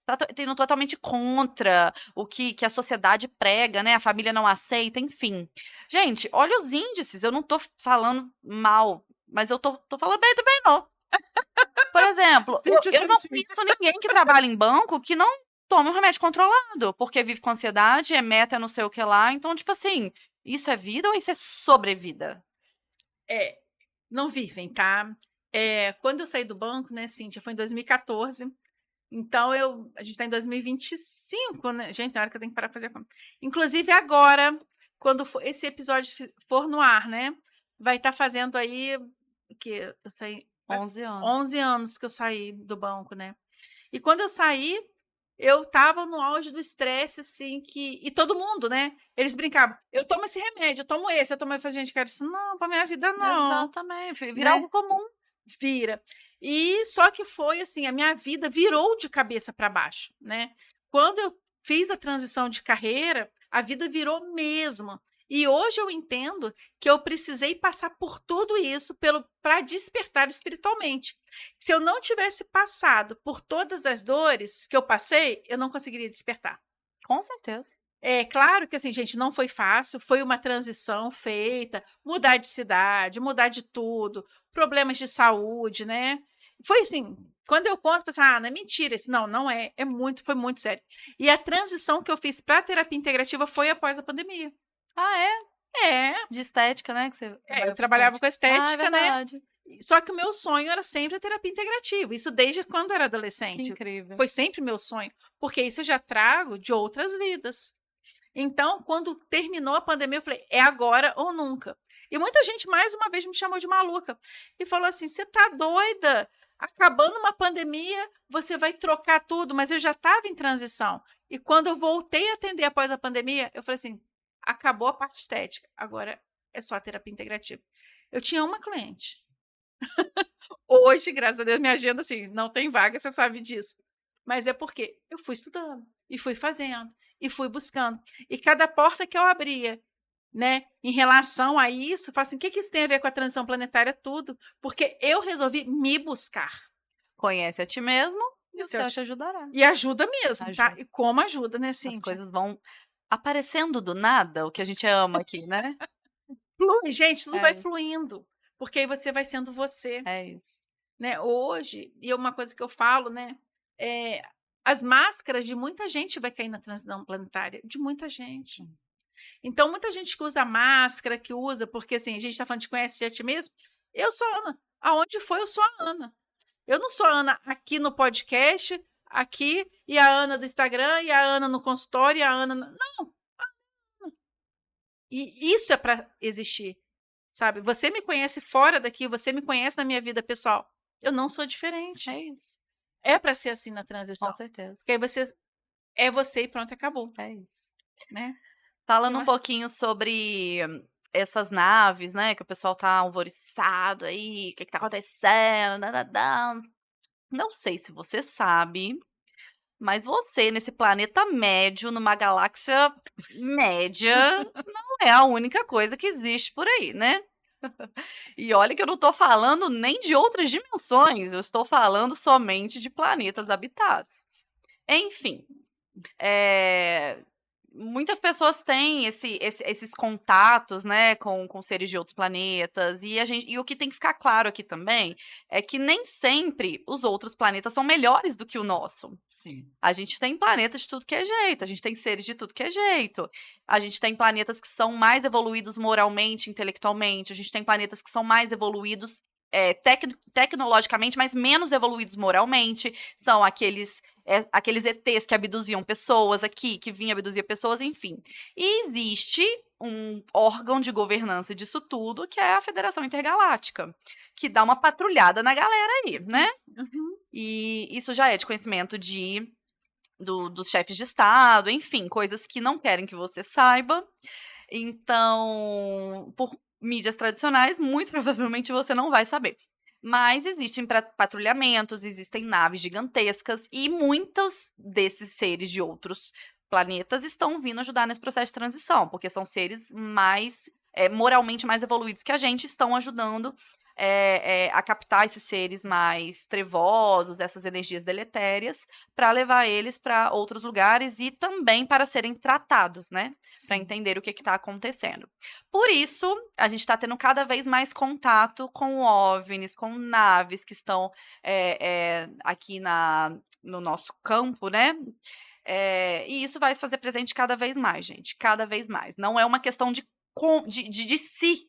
tá indo totalmente contra o que a sociedade prega, né? A família não aceita, enfim. Gente, olha os índices, eu não tô falando mal, mas eu tô falando bem também, não. Por exemplo, eu não conheço ninguém que trabalha em banco que não tome um remédio controlado, porque vive com ansiedade, é meta, não sei o que lá. Então, tipo assim, isso é vida ou isso é sobrevida? Não vivem, tá? Quando eu saí do banco, né, Cíntia, foi em 2014. Então, a gente está em 2025, né? Gente, tem hora que eu tenho que parar pra fazer a conta. Inclusive, agora, quando esse episódio for no ar, né? Vai estar fazendo aí, que eu saí... 11 anos. 11 anos que eu saí do banco, né? E quando eu saí, eu tava no auge do estresse, assim, e todo mundo, né? Eles brincavam: eu tomo esse remédio, eu tomo esse, eu tomo... Eu falei: gente, quero isso não, pra minha vida não. Exatamente, vira Né? algo comum. Vira. E só que foi assim, a minha vida virou de cabeça para baixo, né? Quando eu fiz a transição de carreira, a vida virou mesmo. E hoje eu entendo que eu precisei passar por tudo isso para despertar espiritualmente. Se eu não tivesse passado por todas as dores que eu passei, eu não conseguiria despertar. Com certeza. É claro que assim, gente, não foi fácil, foi uma transição feita, mudar de cidade, mudar de tudo, problemas de saúde, né? Foi assim, quando eu conto, pensa, não é mentira, isso não é, foi muito sério. E a transição que eu fiz para terapia integrativa foi após a pandemia. Ah, é? É, De estética, né? Que você eu trabalhou com trabalhava com estética. Ah, é estética, né? verdade. Só que o meu sonho era sempre a terapia integrativa, isso desde quando eu era Que adolescente. incrível. Foi sempre meu sonho, porque isso eu já trago de outras vidas. Então, quando terminou a pandemia, eu falei, é agora ou nunca. E muita gente, mais uma vez, me chamou de maluca. E falou assim, você tá doida? Acabando uma pandemia, você vai trocar tudo. Mas eu já estava em transição. E quando eu voltei a atender após a pandemia, eu falei assim, acabou a parte estética. Agora é só a terapia integrativa. Eu tinha uma cliente. Hoje, graças a Deus, minha agenda, assim, não tem vaga, você sabe disso. Mas é porque eu fui estudando, e fui fazendo, e fui buscando. E cada porta que eu abria, né, em relação a isso, eu falo assim, o que isso tem a ver com a transição planetária? Tudo. Porque eu resolvi me buscar. Conhece a ti mesmo e o Isso eu céu te ajudará. E ajuda mesmo, tá? Ajuda. E como ajuda, né, As Cíntia? coisas vão aparecendo do nada, o que a gente ama aqui, né? Flui, gente, tudo É vai isso. fluindo. Porque aí você vai sendo você. É isso. Né? Hoje, e é uma coisa que eu falo, né? As máscaras de muita gente vai cair na transição planetária, de muita gente. Então, muita gente que usa máscara, que usa, porque assim, a gente está falando de conhece a ti mesmo. Eu sou a Ana. Aonde foi, eu sou a Ana. Eu não sou a Ana aqui no podcast, aqui, e a Ana do Instagram, e a Ana no consultório, e a Ana. Não! E isso é para existir, sabe? Você me conhece fora daqui, você me conhece na minha vida pessoal. Eu não sou diferente. É isso. É para ser assim na Com transição. certeza. Porque aí você é você e pronto, acabou, É isso. né? Falando Eu um acho pouquinho sobre essas naves, né, que o pessoal tá alvoriçado aí, o que que tá acontecendo, dadadã. Não sei se você sabe, mas você nesse planeta médio, numa galáxia média, não é a única coisa que existe por aí, né? E olha que eu não tô falando nem de outras dimensões, eu estou falando somente de planetas habitados. Enfim, muitas pessoas têm esses contatos, né, com seres de outros planetas, e o que tem que ficar claro aqui também é que nem sempre os outros planetas são melhores do que o nosso. sim. A gente tem planetas de tudo que é jeito, a gente tem seres de tudo que é jeito. A gente tem planetas que são mais evoluídos moralmente, intelectualmente, a gente tem planetas que são mais evoluídos tecnologicamente, mas menos evoluídos moralmente. São aqueles ETs que abduziam pessoas aqui, que vinham abduzir pessoas, enfim. E existe um órgão de governança disso tudo, que é a Federação Intergaláctica, que dá uma patrulhada na galera aí, né? Uhum. E isso já é de conhecimento dos chefes de Estado, enfim, coisas que não querem que você saiba. Então, por mídias tradicionais, muito provavelmente você não vai saber. Mas existem patrulhamentos, existem naves gigantescas e muitos desses seres de outros planetas estão vindo ajudar nesse processo de transição, porque são seres mais moralmente mais evoluídos que a gente, estão ajudando a captar esses seres mais trevosos, essas energias deletérias, para levar eles para outros lugares e também para serem tratados, né? Para entender o que está acontecendo. Por isso, a gente está tendo cada vez mais contato com OVNIs, com naves que estão aqui no nosso campo, né? E isso vai se fazer presente cada vez mais, gente. Cada vez mais. Não é uma questão de se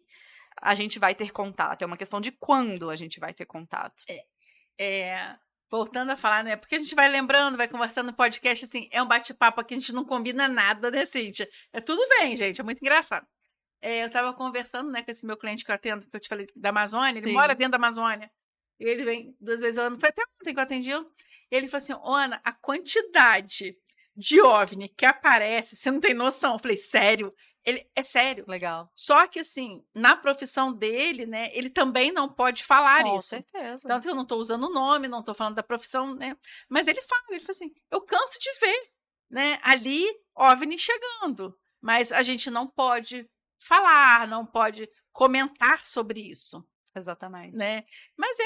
a gente vai ter contato, é uma questão de quando a gente vai ter contato. Voltando a falar, né? Porque a gente vai lembrando, vai conversando no podcast, assim, é um bate-papo aqui, a gente não combina nada, né, Cíntia? Tudo bem, gente, é muito engraçado. Eu tava conversando, né, com esse meu cliente que eu atendo, que eu te falei, da Amazônia, ele mora dentro da Amazônia. E ele vem 2 vezes ao ano, foi até ontem que eu atendi ele. E ele falou assim, Ana, a quantidade de OVNI que aparece, você não tem noção. Eu falei, sério? Ele, é sério. Legal. Só que, assim, na profissão dele, né, ele também não pode falar Com isso. certeza. Tanto que eu não estou usando o nome, não estou falando da profissão, né? Mas ele fala assim, eu canso de ver, né, ali, OVNI chegando. Mas a gente não pode falar, não pode comentar sobre isso, Exatamente. né? Mas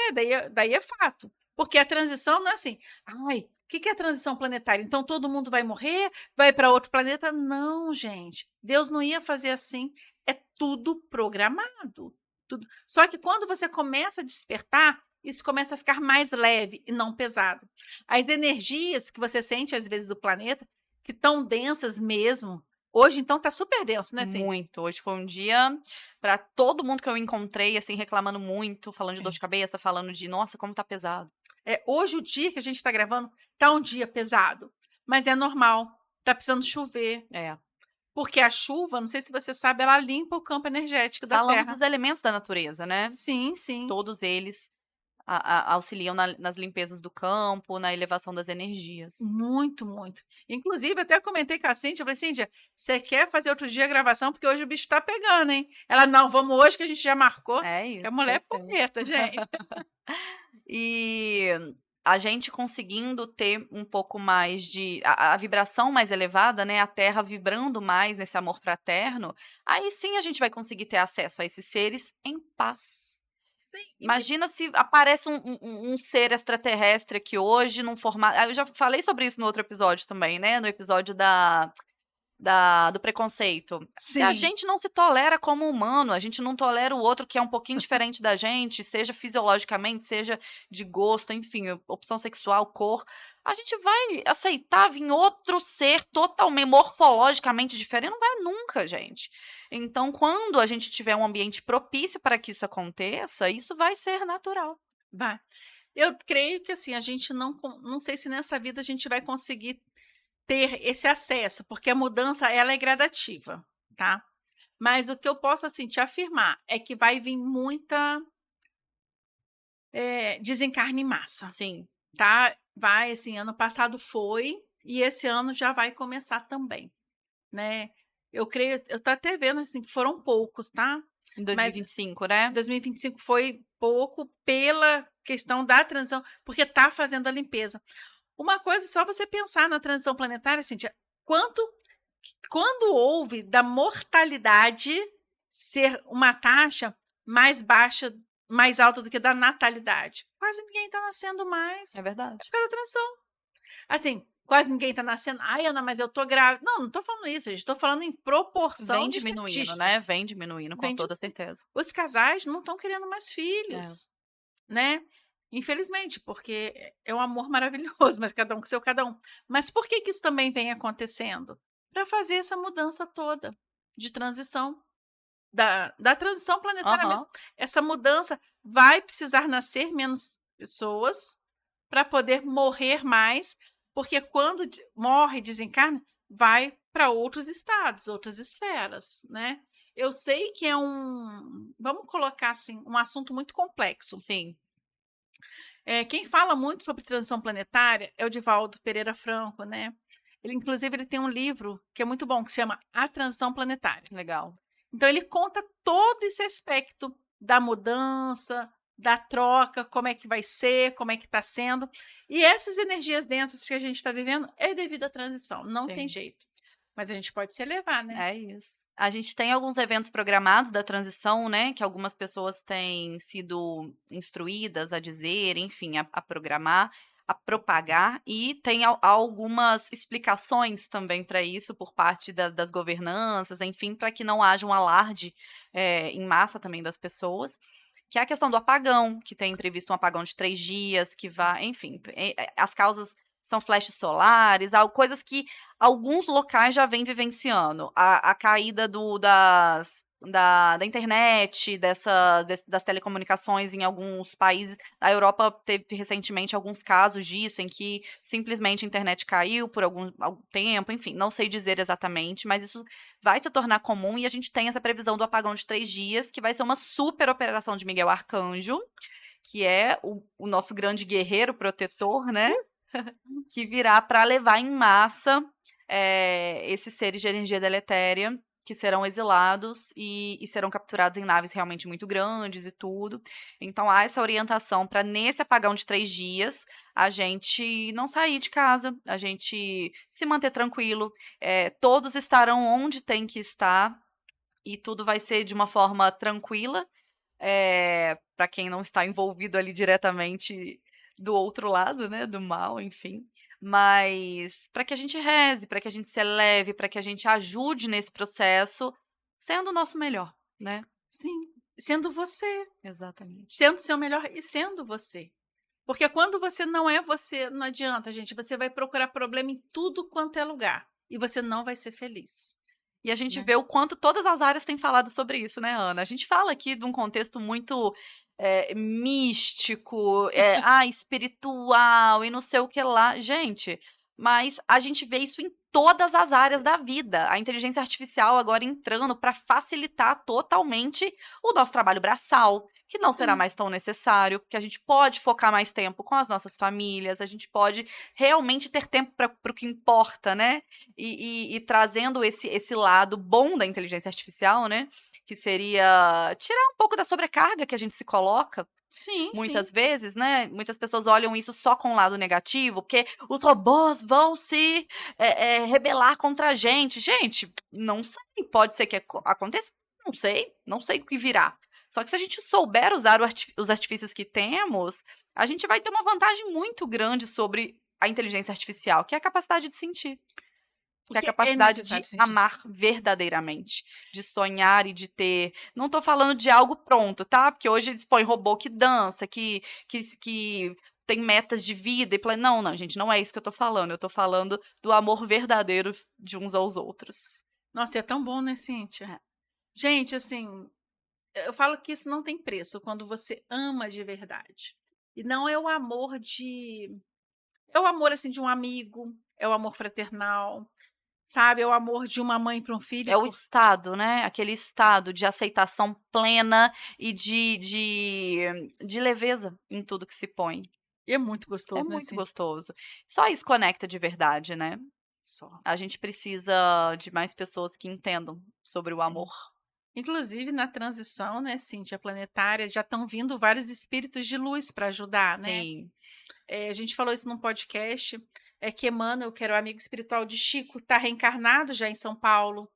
daí é fato. Porque a transição não é assim, ai, o que é a transição planetária? Então todo mundo vai morrer, vai para outro planeta? Não, gente. Deus não ia fazer assim. É tudo programado. Tudo. Só que quando você começa a despertar, isso começa a ficar mais leve e não pesado. As energias que você sente, às vezes, do planeta, que estão densas mesmo. Hoje, então, tá super denso, né, Cintia? Muito. Hoje foi um dia pra todo mundo que eu encontrei, assim, reclamando muito, falando de dor É. de cabeça, falando de: "Nossa, como tá pesado". Hoje, o dia que a gente está gravando, tá um dia pesado. Mas é normal. Tá precisando chover. É. Porque a chuva, não sei se você sabe, ela limpa o campo energético da Falando Terra. dos elementos da natureza, né, Sim, sim. todos eles auxiliam nas limpezas do campo, na elevação das energias. Muito, muito. Inclusive, até comentei com a Cíntia, eu falei, Cíntia, você quer fazer outro dia a gravação? Porque hoje o bicho tá pegando, hein? Ela, não, vamos hoje que a gente já marcou. É Que a isso, mulher é perfeito. porreta, gente. E a gente conseguindo ter um pouco mais de a vibração mais elevada, né, a Terra vibrando mais nesse amor fraterno, aí sim a gente vai conseguir ter acesso a esses seres em paz. Sim. Imagina se aparece um ser extraterrestre aqui hoje num formato, eu já falei sobre isso no outro episódio também, né, no episódio do preconceito. Se a Sim. gente não se tolera como humano, a gente não tolera o outro que é um pouquinho diferente da gente, seja fisiologicamente, seja de gosto, enfim, opção sexual, cor, a gente vai aceitar vir outro ser totalmente morfologicamente diferente? Não vai nunca, gente. Então, quando a gente tiver um ambiente propício para que isso aconteça, isso vai ser natural. Vai. Eu creio que assim, a gente não sei se nessa vida a gente vai conseguir ter esse acesso, porque a mudança ela é gradativa, tá? Mas o que eu posso assim te afirmar é que vai vir muita desencarne em massa, Sim, tá? Vai assim, ano passado foi e esse ano já vai começar também, né? Eu creio, eu tô até vendo assim que foram poucos, tá? em Mas 2025, né? 2025 foi pouco pela questão da transição, porque tá fazendo a limpeza. Uma coisa, só você pensar na transição planetária, Cíntia, quanto, quando houve da mortalidade ser uma taxa mais baixa, mais alta do que da natalidade? Quase ninguém está nascendo É mais. É verdade. por causa da transição. Assim, quase ninguém está nascendo. Ai, Ana, mas eu tô grávida. Não, não estou falando isso, gente. Estou falando em proporção Vem de diminuindo, estatística. né? Vem diminuindo, com Vem de- toda certeza. Os casais não estão querendo mais É. filhos, né? Infelizmente, porque é um amor maravilhoso, mas cada um com seu cada um. Mas por que que isso também vem acontecendo? Para fazer essa mudança toda de transição, da transição planetária Aham. mesmo. Essa mudança vai precisar nascer menos pessoas para poder morrer mais, porque quando morre e desencarna, vai para outros estados, outras esferas, né? Eu sei que é vamos colocar assim, um assunto muito complexo. Sim, Quem fala muito sobre transição planetária é o Divaldo Pereira Franco, né? Ele, inclusive, ele tem um livro que é muito bom, que se chama A Transição Planetária. legal. Então, ele conta todo esse aspecto da mudança, da troca, como é que vai ser, como é que está sendo. E essas energias densas que a gente está vivendo é devido à transição, não tem Sim, jeito. Mas a gente pode se elevar, né? é isso. A gente tem alguns eventos programados da transição, né, que algumas pessoas têm sido instruídas a dizer, enfim, a programar, a propagar, e tem algumas explicações também para isso por parte das governanças, enfim, para que não haja um alarde em massa também das pessoas. Que é a questão do apagão, que tem previsto um apagão de 3 dias, que vai, enfim, as causas são flashes solares, coisas que alguns locais já vêm vivenciando. A caída da internet, das telecomunicações em alguns países. A Europa teve recentemente alguns casos disso, em que simplesmente a internet caiu por algum tempo, enfim, não sei dizer exatamente, mas isso vai se tornar comum e a gente tem essa previsão do apagão de 3 dias, que vai ser uma super operação de Miguel Arcanjo, que é o nosso grande guerreiro protetor, né? Que virá para levar em massa esses seres de energia deletéria que serão exilados e serão capturados em naves realmente muito grandes e tudo. Então há essa orientação para nesse apagão de 3 dias a gente não sair de casa, a gente se manter tranquilo, todos estarão onde tem que estar. e tudo vai ser de uma forma tranquila, para quem não está envolvido ali diretamente do outro lado, né, do mal, enfim. Mas para que a gente reze, para que a gente se eleve, para que a gente ajude nesse processo, sendo o nosso melhor, né? Sim, sendo você, Exatamente. sendo seu melhor e sendo você. Porque quando você não é você, não adianta, gente, você vai procurar problema em tudo quanto é lugar e você não vai ser feliz, E a gente né. vê o quanto todas as áreas têm falado sobre isso, né, Ana? A gente fala aqui de um contexto muito místico, espiritual e não sei o que lá. Gente, mas a gente vê isso em todas as áreas da vida. A inteligência artificial agora entrando para facilitar totalmente o nosso trabalho braçal, que não será Sim, mais tão necessário, porque a gente pode focar mais tempo com as nossas famílias, a gente pode realmente ter tempo para o que importa, né? E trazendo esse lado bom da inteligência artificial, né, que seria tirar um pouco da sobrecarga que a gente se coloca, sim, sim. muitas vezes, né, muitas pessoas olham isso só com o lado negativo, porque os robôs vão se, rebelar contra a gente. Gente, não sei, pode ser que aconteça, não sei o que virá. Só que se a gente souber usar os artifícios que temos, a gente vai ter uma vantagem muito grande sobre a inteligência artificial, que é a capacidade de sentir. Que é a Porque é capacidade de necessário sentir. amar verdadeiramente, de sonhar e de ter, não tô falando de algo pronto, tá, porque hoje eles põem robô que dança, que tem metas de vida e não, não, gente, não é isso que eu tô falando do amor verdadeiro de uns aos outros. Nossa, é tão bom, né, Cíntia? É. Gente, assim, eu falo que isso não tem preço quando você ama de verdade. E não é o amor de é o amor, assim, de um amigo, é o amor fraternal, sabe, é o amor de uma mãe para um filho É o por estado, né, aquele estado de aceitação plena e de leveza em tudo que se põe. e é muito É gostoso, né, muito Cíntia? gostoso. Só isso conecta de verdade, né. Só. A gente precisa de mais pessoas que entendam sobre o É. amor. Inclusive na transição, né, Cíntia, planetária, já estão vindo vários espíritos de luz para ajudar, né. Sim, A gente falou isso num podcast, que Emmanuel, que era o amigo espiritual de Chico, está reencarnado já em São Paulo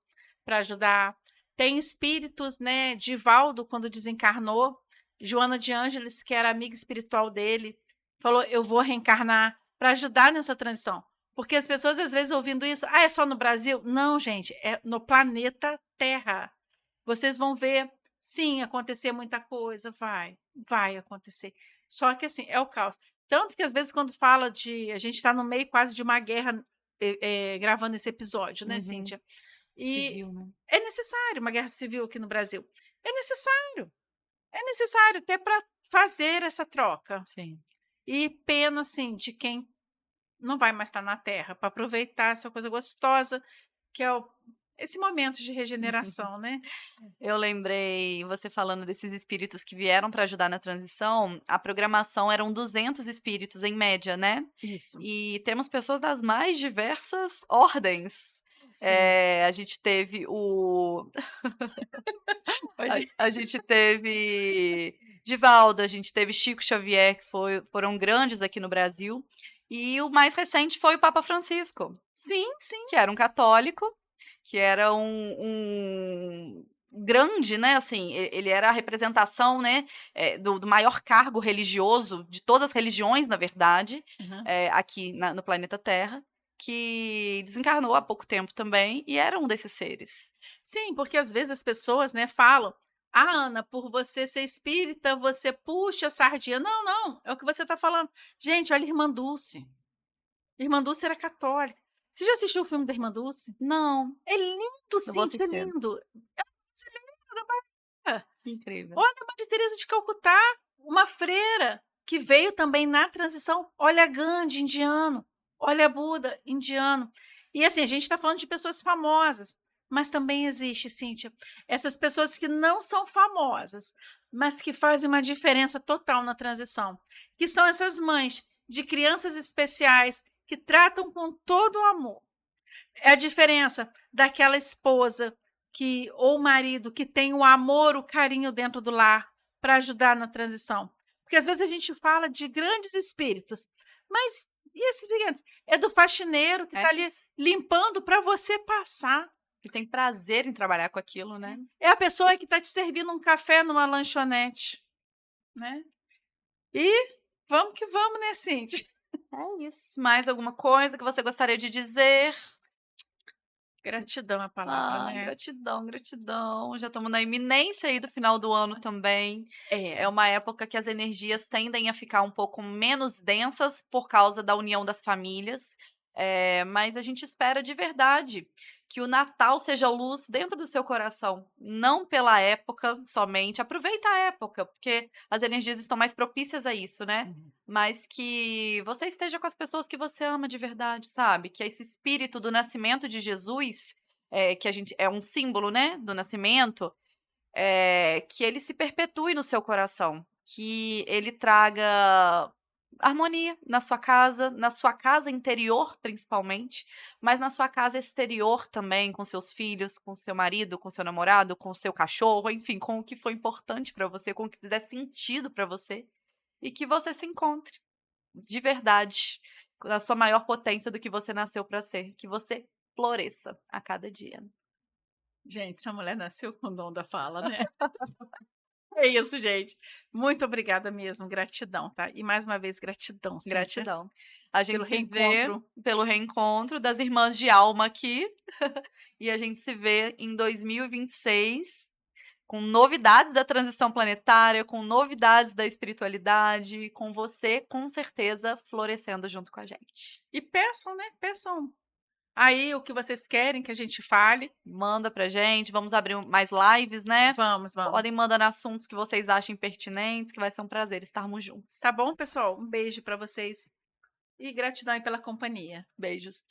para ajudar. Tem espíritos, né, de Valdo, quando desencarnou, Joana de Ângeles, que era amiga espiritual dele, falou: eu vou reencarnar para ajudar nessa transição. Porque as pessoas, às vezes, ouvindo isso, é só no Brasil? Não, gente, é no planeta Terra. Vocês vão ver, sim, acontecer muita coisa, vai acontecer. Só que assim, é o caos. Tanto que às vezes quando fala de a gente está no meio quase de uma guerra, gravando esse episódio, né, uhum. Cíntia? E Civil, né. é necessário uma guerra civil aqui no Brasil. É necessário até para fazer essa troca. Sim. E pena, assim, de quem não vai mais estar na Terra para aproveitar essa coisa gostosa que é esse momento de regeneração, né? Eu lembrei, você falando desses espíritos que vieram para ajudar na transição, a programação eram 200 espíritos em média, né. Isso. E temos pessoas das mais diversas ordens. Sim. A gente teve o a Pode a gente teve Divaldo, a gente teve Chico Xavier, que foram grandes aqui no Brasil, e o mais recente foi o Papa Francisco, sim, sim. que era um católico, que era um grande, né, assim, ele era a representação, né, do maior cargo religioso de todas as religiões, na verdade, Aham. aqui no planeta Terra, que desencarnou há pouco tempo também, e era um desses seres. Sim, porque às vezes as pessoas, né, falam: "Ah, Ana, por você ser espírita, você puxa a sardinha". Não, não, é o que você está falando. Gente, olha Irmã Dulce. Irmã Dulce era católica. Você já assistiu o filme da Irmã Dulce? Não, É lindo, não vou Cíntia, é assistir. lindo. É uma brasileira da Bahia. Incrível. Olha a Madre Teresa de Calcutá, uma freira que veio também na transição. Olha Gandhi, indiano. Olha Buda, indiano. E assim, a gente está falando de pessoas famosas, mas também existe, Cíntia, essas pessoas que não são famosas, mas que fazem uma diferença total na transição, que são essas mães de crianças especiais que tratam com todo o amor. É a diferença daquela esposa que ou marido que tem o amor, o carinho dentro do lar para ajudar na transição. Porque às vezes a gente fala de grandes espíritos, mas e esses pequenos? É do faxineiro que É está ali isso. limpando para você passar. Que tem prazer em trabalhar com aquilo, né? É a pessoa que tá te servindo um café numa lanchonete, né. E vamos que vamos, né, Cíntia? É isso. Mais alguma coisa que você gostaria de dizer? Gratidão é a palavra, Ai, né. gratidão, gratidão. Já estamos na iminência aí do final do ano também. É É, uma época que as energias tendem a ficar um pouco menos densas por causa da união das famílias. Mas a gente espera de verdade que o Natal seja luz dentro do seu coração, não pela época somente. Aproveita a época, porque as energias estão mais propícias a isso, né? sim. Mas que você esteja com as pessoas que você ama de verdade, sabe? Que esse espírito do nascimento de Jesus, que a gente é um símbolo, né, do nascimento, que ele se perpetue no seu coração, que ele traga harmonia na sua casa interior principalmente, mas na sua casa exterior também, com seus filhos, com seu marido, com seu namorado, com seu cachorro, enfim, com o que foi importante pra você, com o que fizer sentido pra você, e que você se encontre de verdade, na sua maior potência do que você nasceu pra ser, que você floresça a cada dia. Gente, essa mulher nasceu com o dom da fala, né. É isso, gente. Muito obrigada mesmo, gratidão, tá. E mais uma vez gratidão, Cíntia, Gratidão. A pelo gente se vê reencontro. pelo reencontro das irmãs de alma aqui, e a gente se vê em 2026 com novidades da transição planetária, com novidades da espiritualidade, com você, com certeza, florescendo junto com a gente. E peçam, né, peçam aí o que vocês querem que a gente fale. Manda pra gente, vamos abrir mais lives, né? Vamos, Podem vamos. mandando assuntos que vocês achem pertinentes, que vai ser um prazer estarmos juntos. Tá bom, pessoal? Um beijo pra vocês e gratidão aí pela companhia. Beijos.